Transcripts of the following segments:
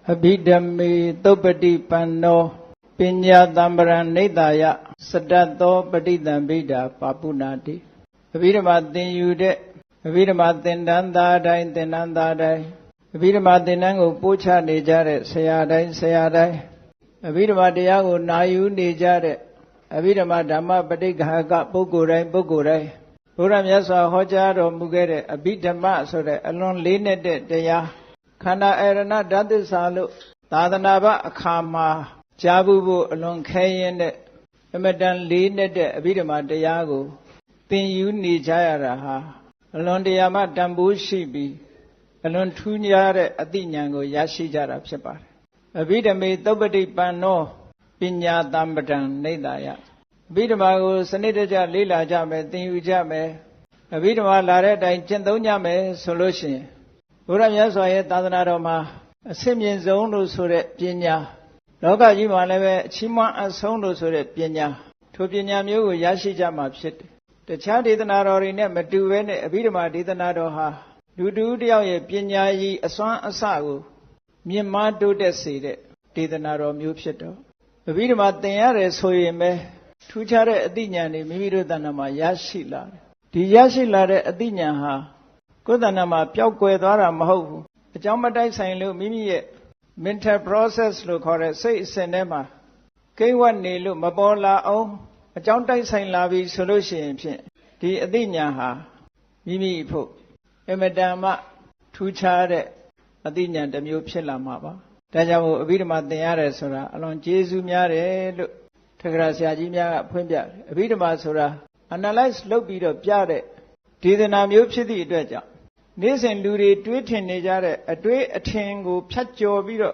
Abhidhammi Topati Panno Pinya Tambaran Nidaya Sadato Patitambida Papunati Abhidhammatin Yude Abhidhammatin Dandadai Tenandadai Abhidhammatinangu Pucha Nijare Sayadai Sayadai Abhidhammatiyagu Nayu Nijare Abhidhammadhamma Patighaga Pugurai Pugurai Buddha Myaswa Hojaro Mugere Abhidhamma Sore Alon Linete Deya Khana Erana Dati Salu Tadanaba Akama Jabubu Alon Kayene Emedan Linete Abhidhammatiyagu Tin Yu Nijayaraha Alon Diyama Dambu Shibi Alon Tunyare Adinyango Yashijara Psepar Abhidhammi Topati Panno Pinya Tambadan Nidaya Abhidhammagu Sanitaja Lila Jame Tin Yu Jame Abhidhamma Lare Dai Chinton Jame Solution Buddha Myaswa Tadanaroma Simyin Zonu Sure Pinya Loka Jima Leve Chima Asonu Sure Pinya To Pinya Mu Yashijama Psit The Chaditanarine Meduvene Abhidhamma Ditanadoha Dudu Diaye Pinya Yi Aswan Asagu Myanmar do Deside Ditanaro Mupsito Abhidhamma Tanyare Soyeme Tuchare Adinyani Mimiru Danama Yashila Di Yashila Adinyaha Kudanama Pyokwe Dwara Mahu Jamadai Sainlu Mimi mental process lo kore say senema Kaiwan Nilu Mabola O a Jamadai Sain Lavi solution Di Adinyaha Mimi Po Emedama Tuchare Adinyan the Mupsila Maba Dajamu Abhidhamma Tanyare Sura along Jesu Miare look Tagrasia Jimia Pumbia Abhidhamma Sura analyze Lobido Piade Didana Mupsidi Dweja Nisan Luri Tweetin Nijare a Dwe a Tingo Pacho Vido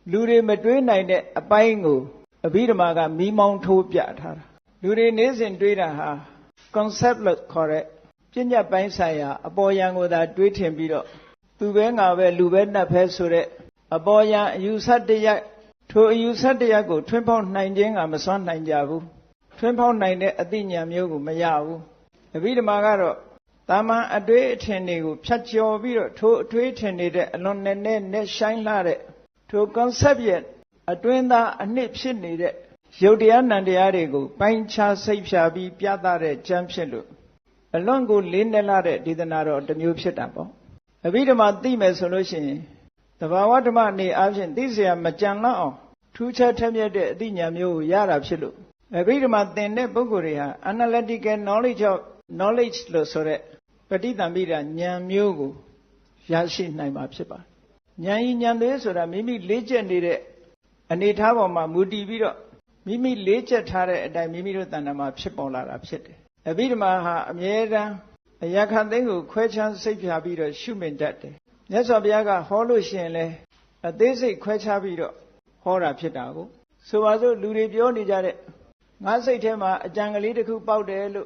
Luri Madwe Nine a Baingo Abhidhammaga Mimon to Piata Luri Nisan Dwedaha Concept look correct Pinya Bansaya a boy young with a Tweetin Vido Tuvenga Lubena Pesure a boy young you said the yak to you said the yago 12.9 jing Amazon 9 Javu 12.9 Adinya Mugu Mayavu Abhidhamma Tama a day tennigu Pacho Viro to tweeted alone ne shine lare to concept yet a twinda a nip shitney Yodian and the Arigo Pine Cha Safe Shabi Piatare Champion Along good Lindelare did the narrow the new shitapo. Abhidhamma theme solution. The Vawadama ni absent this year Majana two chatamia de Dinyam Yara Chilu. Abhidhamma then Buguria, analytical knowledge lo sore. Patitambida Nyam Yogu Yashi Naima Psipa. Nyan Yan Sura Mimi legend Anitavama Mudi Viro Mimi legend Tare and Mimiro Tanama Psipola Psit. Abhidhamma Amiera Ayakandengu Quechan Sapiabiro Shumin Date. Nesabiaga Holushenle a Desi Quechabiro Hora Pitago. So as a Luribioni Jare Nasa Tema a Jangalitiku Powder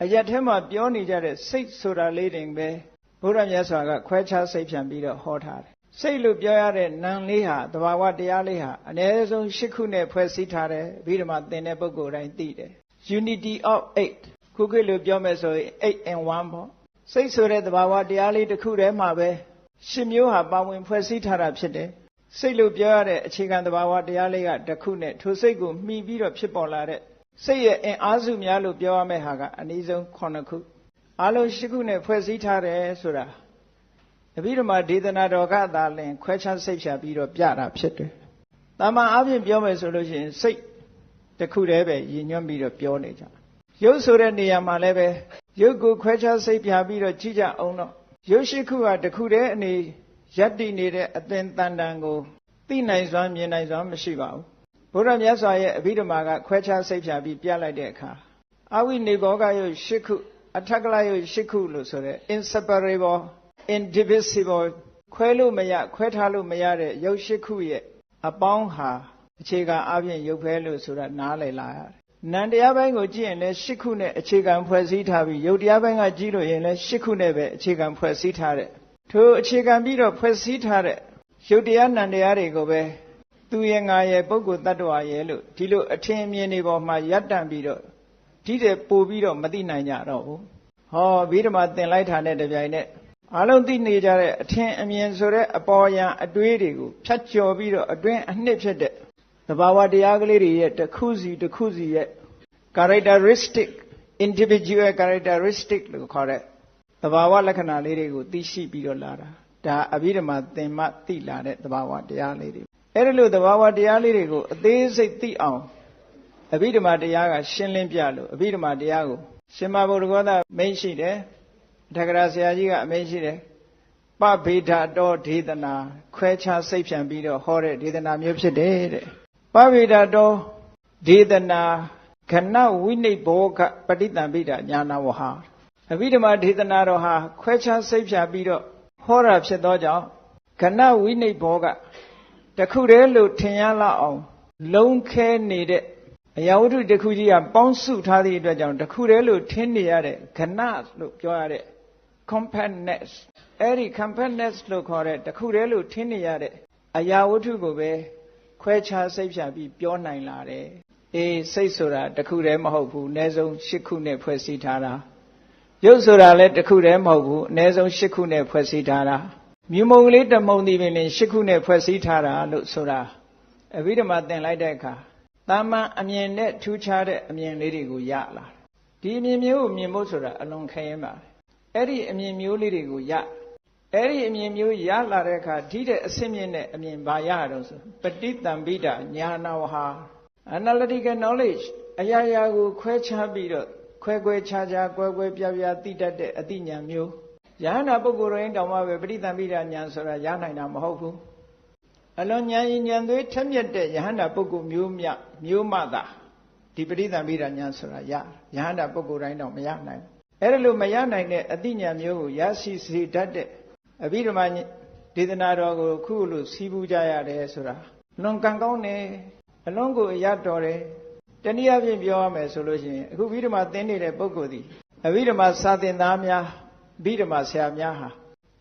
Ayatema Bioni Jare six Sura leading be Buddha Myaswa Quecha Sapian Bido Hotar. Say Lubiare Nan Liha, the Wawa Dialiha, and Ezon Shikune Puesitare, Vidama Denebogo and Dide. Unity of 8. Kuku Lubiomeso 8 and 1. Say Sura the Wawa Diali the Kure Mabe. Shimuha Bawin Puesitara Pide. Say Lubiare Chigan the Wawa Dialiga the Kune to Segu me Vido Chipolare. Say in Azum Yalu Bioamehaga and Izon Konaku. Alo Shikune Puesitare Sura. Abhidhamma Ditanadoga Darling, Quechan Sapia Bido Piara Psitte. Tama Abin Biome solution, say the Kudebe, Yin Bido Pioneja. Yo Surenia Malebe, you go Quechan Sapia Bido Chija Ono. Yoshikua the Kude and Yadi needed a ten tandango. Tina is one, Yena is one, Shiva. Buddha Myaswa Abhidhamma Quechan Sapia Biala Deka. Awi Nigoga Shiku, Ataglayo Shiku Lusore, inseparable. Indivisible, Quelu Maya, Quetalu Mayare, Yoshikuye, a Bongha, Chiga Avian Yopelu Sura Nale Laya. Nandiabango G and Shikune, a Chigan Puesitavi, Yodiabanga Giro in a Shikunebe, Chigan Puesitare. To a Chigan Bido Puesitare, Yodian and the Arigobe, Tuyanga Bogu Dadua Yelu, Tilo a 10 minute of my Yatan Bido, Tide Pubido Madina Yaro. Oh, Vidama then light handed the Vianet. အားလုံးသိနေကြတဲ့အထင်အမြင်ဆိုတဲ့အပေါ်ယံအတွေးတွေကိုဖြတ်ကျော်ပြီးတော့အတွင်းအနှစ်ဖြစ်တဲ့သဘာဝတရားကလေးတွေရဲ့တစ်ခုစီတစ်ခုစီရဲ့ characteristic individual characteristic လို့ခေါ်တဲ့သဘာဝလက္ခဏာလေးတွေကိုသိရှိပြီးတော့လာတာဒါအဘိဓမ္မာသင်္မသိလာတဲ့သဘာဝတရားလေးတွေအဲ့ဒီလိုသဘာဝတရားလေးတွေကိုအသေးစိတ်သိအောင်အဘိဓမ္မာတရားကရှင်းလင်းပြလို့အဘိဓမ္မာတရားကိုရှင်မဗုဒ္ဓဂောသမိန့်ရှိတယ်ထက္ကရာဆရာကြီးကအမိန့်ရှိတယ်ပဗေဒတော်ဒေသနာခွဲခြားစိတ်ဖြန့်ပြီးတော့ဟောတဲ့ဒေသနာမျိုးဖြစ်တယ်တဲ့ပဗေဒတော်ဒေသနာခဏဝိနိဘောကပဋိသင်္ပိဒညာနာဝဟာအဘိဓမ္မာဒေသနာတော်ဟာခွဲခြားစိတ်ဖြန့်ပြီးတော့ဟောတာဖြစ်သောကြောင့်ခဏဝိနိဘောကတခုတည်းလို့ထင်ရလောက်အောင်လုံးခဲနေတဲ့အရာဝတ္ထုတစ်ခုကြီးကပေါင်းစုထားသည့်အတွက်ကြောင့်တခုတည်းလို့ထင်နေရတဲ့ခဏလို့ပြောရတဲ့ compactness အဲ့ဒီ compactness လို့ခေါ်တဲ့တခုတည်းလို့ထင်နေရတဲ့အရာဝတ္ထုကိုပဲခွဲခြားစိတ်ဖြန့်ပြီးပြောနိုင်လာတယ်အေးစိတ်ဆိုတာတခုတည်းမဟုတ်ဘူးအနည်းဆုံး၈ခုနဲ့ဖွဲ့စည်းထားတာရုပ်ဆိုတာလည်းတခုတည်းမဟုတ်ဘူးအနည်းဆုံး၈ခုနဲ့ဖွဲ့စည်းထားတာမြူမုံကလေးတမုံဒီပင်၈ခုနဲ့ဖွဲ့စည်းထားတာလို့ဆိုတာအဘိဓမ္မာသင်လိုက်တဲ့အခါတာမန်အမြင်နဲ့ထူးခြားတဲ့အမြင်လေးတွေကိုရလာဒီအမြင်မျိုးကိုမြင်ဖို့ဆိုတာအလွန်ခဲရင်ပါအဲ့ဒီအမြင်မျိုးလေးတွေကိုအဲ့ဒီအမြင်မျိုးရလာတဲ့အခါဒီတဲ့အဆင့်မြင့်တဲ့အမြင်ပါရတော့ဆိုပဋိသင်္ပိဒညာနာဝဟာ analytical knowledge အရာရာကိုခွဲခြားပြီးတော့ခွဲခြားကွဲပြားသိတတ်တဲ့အသိဉာဏ်မျိုးယဟနာပုဂ္ဂိုလ်ရင်းတောင်မှပဲပဋိသင်္ပိဒဉာဏ်ဆိုတာရနိုင်တာမဟုတ်ဘူးအလွန်ဉာဏ်ဉာဏ်သွေးထက်မြက်တဲ့ယဟနာပုဂ္ဂိုလ်မျိုးမှသာဒီပဋိသင်္ပိဒဉာဏ်ဆိုတာရယဟနာပုဂ္ဂိုလ်တိုင်းတော့မရနိုင်အဲ့ဒါလို့မရနိုင်တဲ့အသိဉာဏ်မျိုးကိုရရှိစေတတ်တဲ့အဘိဓမ္မာဒေသနာတော်ကိုခုလိုစီးပူးကြရတယ်ဆိုတာလွန်ကံကောင်းတယ်အလွန်ကိုရတော်တယ်တနည်းအားဖြင့်ပြောရမယ်ဆိုလို့ရှိရင်အခုအဘိဓမ္မာသင်နေတဲ့ပုဂ္ဂိုလ်ဒီအဘိဓမ္မာစာသင်သားများအဘိဓမ္မာဆရာများဟာ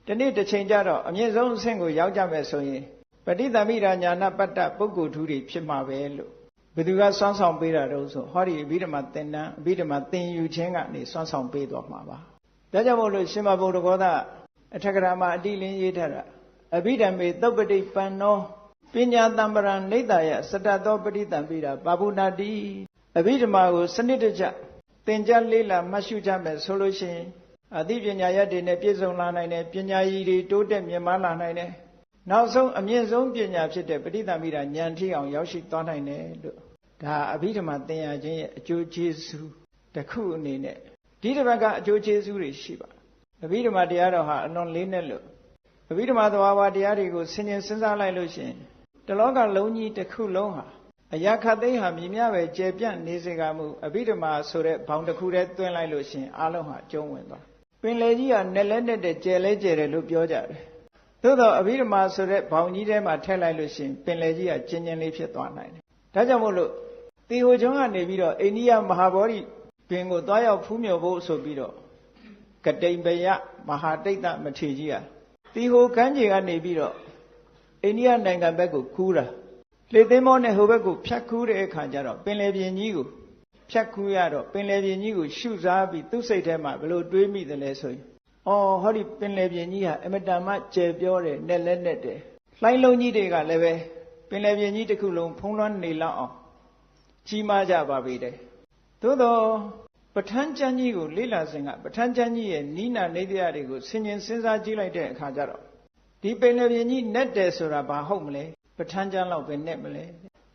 ဒီနေ့တစ်ချိန်ကြတော့အမြင့်ဆုံးအဆင့်ကိုရောက်ကြမယ်ဆိုရင်ပဋိသင်္ပိဒညာနာပတ္တပုဂ္ဂိုလ်ထူးတွေဖြစ်မှာပဲလို့ဘယ်သူကစွမ်းဆောင်ပေးတာတော့ဆိုဟောဒီအဘိဓမ္မာသင်တန်းအဘိဓမ္မာသင်ယူခြင်းကနေစွမ်းဆောင်ပေးသွားမှာပါဒါကြောင့်မို့လို့ရှင်မဗုဒ္ဓဂောသအထက်ကရာမှာအတိလင်းရေးထားတာအဘိဓမ္မေသုပ္ပတိပန္နောပညာတံပရံနေတယစတတောပဋိသင်္ပိဒပါပုဏ္ဏတိအဘိဓမ္မာကိုစနစ်တကျသင်ကြားလေ့လာမှတ်ရှုကြမယ်ဆိုလို့ရှိရင်အသိပညာရည်တွေနဲ့ပြည့်စုံလာနိုင်တယ်ပညာရည်တွေတိုးတက်မြင့်မားလာနိုင်တယ်နောက်ဆုံးအမြင့်ဆုံးပညာဖြစ်တဲ့ပဋိသင်္ပိဒဉာဏ်ထိအောင်ရောက်ရှိသွားနိုင်တယ်လို့ဒါအဘိဓမ္မာသင်ရခြင်းရဲ့အကျိုးကျေးဇူးတစ်ခုအနေနဲ့ဒီတစ်ပတ်ကအကျိုးကျေးဇူးတွေရှိပါအဘိဓမ္မာတရားတော်ဟာအလွန်လေးနဲ့လို့အဘိဓမ္မာသဘာဝတရားတွေကိုဆင်ခြင်စဉ်းစားလိုက်လို့ရှိရင်တလောကလုံးကြီးတစ်ခုလုံးဟာအရာခတ်သိမ်းဟာမြင်များပဲကျေပြန့်နေစေကမူအဘိဓမ္မာဆိုတဲ့ဘောင်တစ်ခုတည်းတွင်းလိုက်လို့ရှိရင်အလုံးဟာအကျုံးဝင်သွားပင်လေကြီးကနဲ့လဲနဲ့တဲ့ကျယ်လဲကျယ်တယ်လို့ပြောကြတယ်သို့တော့အဘိဓမ္မာဆိုတဲ့ဘောင်ကြီးထဲမှာထည့်လိုက်လို့ရှိရင်ပင်လေကြီးကကျဉ်းကျဉ်းလေးဖြစ်သွားနိုင်တယ်ဒါကြောင့်မို့လို့တေဟိုကျွန်းကနေပြီးတော့အိန္ဒိယမဟာဗောဓိပင်ကိုသွားရောက်ဖူးမြော်ဖို့ဆိုပြီးတော့ကတိမ်ပယမဟာတိတ်တမထေကြီးဟာတေဟိုကမ်းခြေကနေပြီးတော့အိန္ဒိယနိုင်ငံဘက်ကိုကူးတာလေသင်းမောနဲ့ဟိုဘက်ကိုဖြတ်ကူးတဲ့အခါကျတော့ပင်လယ်ပြင်ကြီးကိုဖြတ်ကူးရတော့ပင်လယ်ပြင်ကြီးကိုရှုစားပြီးသူ့စိတ်ထဲမှာဘယ်လိုတွေးမိသလဲဆိုရင်ဟောဒီပင်လယ်ပြင်ကြီးဟာအမတန်မှကျယ်ပြောတယ်နဲ့လက်နဲ့တယ်လှိုင်းလုံးကြီးတွေကလည်းပဲပင်လယ်ပြင်ကြီးတစ်ခုလုံးဖုံးလွှမ်းနေလောက်အောင်ကြီးမားကြပါပြီတဲ့သို့တော့ပဋ္ဌာန်းကျမ်းကြီးကိုလေ့လာစဉ်ကပဋ္ဌာန်းကျမ်းကြီးရဲ့နိနာနေတရားတွေကိုဆင်ခြင်စဉ်းစားကြည့်လိုက်တဲ့အခါကျတော့ဒီပင်လယ်ပြင်ကြီးနဲ့တယ်ဆိုတာဘာဟုတ်မလဲပဋ္ဌာန်းကျမ်းလောက်ပဲနဲ့မလဲ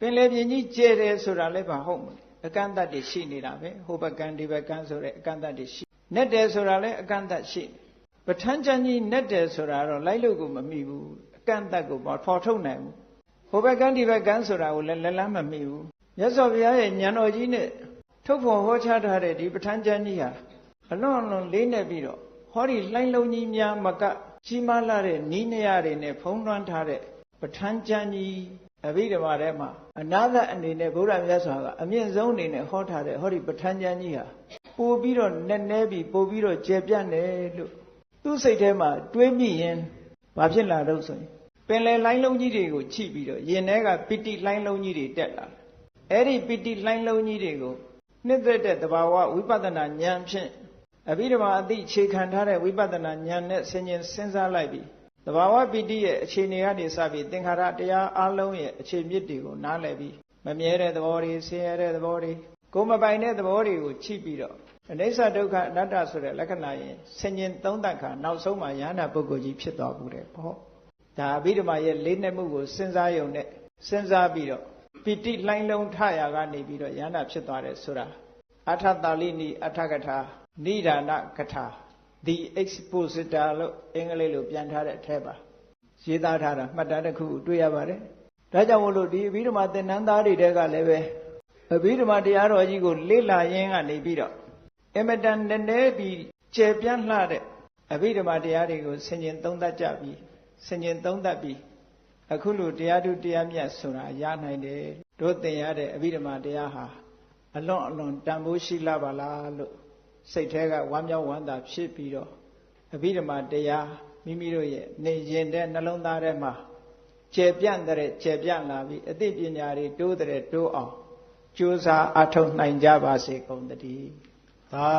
ပင်လယ်ပြင်ကြီးကျယ်တယ်ဆိုတာလည်းဘာဟုတ်မလဲအကန့်အသတ်တွေရှိနေတာပဲဟိုဘက်ကန်းဒီဘက်ကန်းဆိုတဲ့အကန့်အသတ်တွေရှိနဲ့တယ်ဆိုတာလည်းအကန့်အသတ်ရှိပဋ္ဌာန်းကျမ်းကြီးနဲ့တယ်ဆိုတာတော့လိုက်လို့ကိုမမိဘူးအကန့်အသတ်ကိုဖော်ထုတ်နိုင်ဘူးဟိုဘက်ကန်းဒီဘက်ကန်းဆိုတာကိုလည်းလက်လန်းမမိဘူးမြတ်စွာဘုရားရဲ့ဉာဏ်တော်ကြီးနဲ့ထုတ်ဖော်ဟောချထားတဲ့ဒီပဋ္ဌာန်းကျမ်းကြီးဟာအလွန်လေးနဲ့ပြီးတော့ဟောဒီလှိုင်းလုံးကြီးများမကကြီးမားလာတဲ့နီးနေရတွေနဲ့ဖုံးလွှမ်းထားတဲ့ပဋ္ဌာန်းကျမ်းကြီးအဘိဓမ္မာထဲမှာအနာဂတ်အနေနဲ့ဗုဒ္ဓမြတ်စွာကအမြင့်ဆုံးအနေနဲ့ဟောထားတဲ့ဟောဒီပဋ္ဌာန်းကျမ်းကြီးဟာပို့ပြီးတော့နက်နဲပြီးပို့ပြီးတော့ကျယ်ပြန့်တယ်လို့သူ့စိတ်ထဲမှာတွေးမိရင်ဘာဖြစ်လာတော့ဆိုရင်ပင်လယ်လှိုင်းလုံးကြီးတွေကိုချိပြီးတော့ရင်ထဲကပိဋိလှိုင်းလုံးကြီးတွေတက်လာအဲ့ဒီပိဋိလှိုင်းလုံးကြီးတွေကိုနှစ်သက်တဲ့သဘာဝဝိပဿနာဉာဏ်ဖြင့် အဘိဓမ္မာအသိအခြေခံထားတဲ့ဝိပဿနာဉာဏ်နဲ့ဆင်ခြင်စဉ်းစားလိုက်ပြီးသဘာဝပီတိရဲ့အခြေအနေကနေစပြီးသင်္ခါရတရားအလုံးရဲ့အခြေမြစ်တွေကိုနားလည်ပြီးမမြဲတဲ့သဘောတွေဆင်းရဲတဲ့သဘောတွေကိုမပိုင်တဲ့သဘောတွေကိုချိပြီးတော့အနိစ္စဒုက္ခအနတ္တဆိုတဲ့လက္ခဏာရင်ဆင်ခြင်သုံးသပ်ခါနောက်ဆုံးမှာယန္တာပုဂ္ဂိုလ်ကြီးဖြစ်သွားဘူးတဲ့ပေါ့ဒါအဘိဓမ္မာရဲ့လေးနက်မှုကိုစဉ်းစားယုံနဲ့စဉ်းစားပြီးတော့ပီတိလှိုင်းလုံးထရာကနေပြီးတော့ယန္တာဖြစ်သွားတယ်ဆိုတာအထတာလိနိအထကထာနိဒာနကထာ The Expositor လို့အင်္ဂလိပ်လိုပြန်ထားတဲ့အထက်ပါရေးသားထားတာမှတ်တမ်းတစ်ခုတွေ့ရပါတယ်ဒါကြောင့်မို့လို့ဒီအဘိဓမ္မာသင်တန်းသားတွေတဲကလည်းပဲအဘိဓမ္မာတရားတော်ကြီးကိုလေ့လာရင်းကနေပြီးတော့အမတန်နည်းနည်းပြီးကျေပြန့်လှတဲ့အဘိဓမ္မာတရားတွေကိုဆင်ခြင်သုံးသပ်ကြပြီးဆင်ခြင်သုံးသပ်ပြီးအခုလိုတရားထုတရားမြတ်ဆိုတာရနိုင်တယ်တို့သင်ရတဲ့အဘိဓမ္မာတရားဟာအလွန်တန်ဖိုးရှိလာပါလားလို့စိတ်ထဲကဝမ်းမြောက်ဝမ်းသာဖြစ်ပြီးတော့အဘိဓမ္မာတရားမိမိတို့ရဲ့နေရင်တဲ့နှလုံးသားထဲမှာကျေပြန့်တဲ့ကျေပြန့်လာပြီးအသိပညာတွေတိုးတဲ့တိုးအောင်ကြိုးစားအထောက်နိုင်ကြပါစေကုန်သတည်းသာ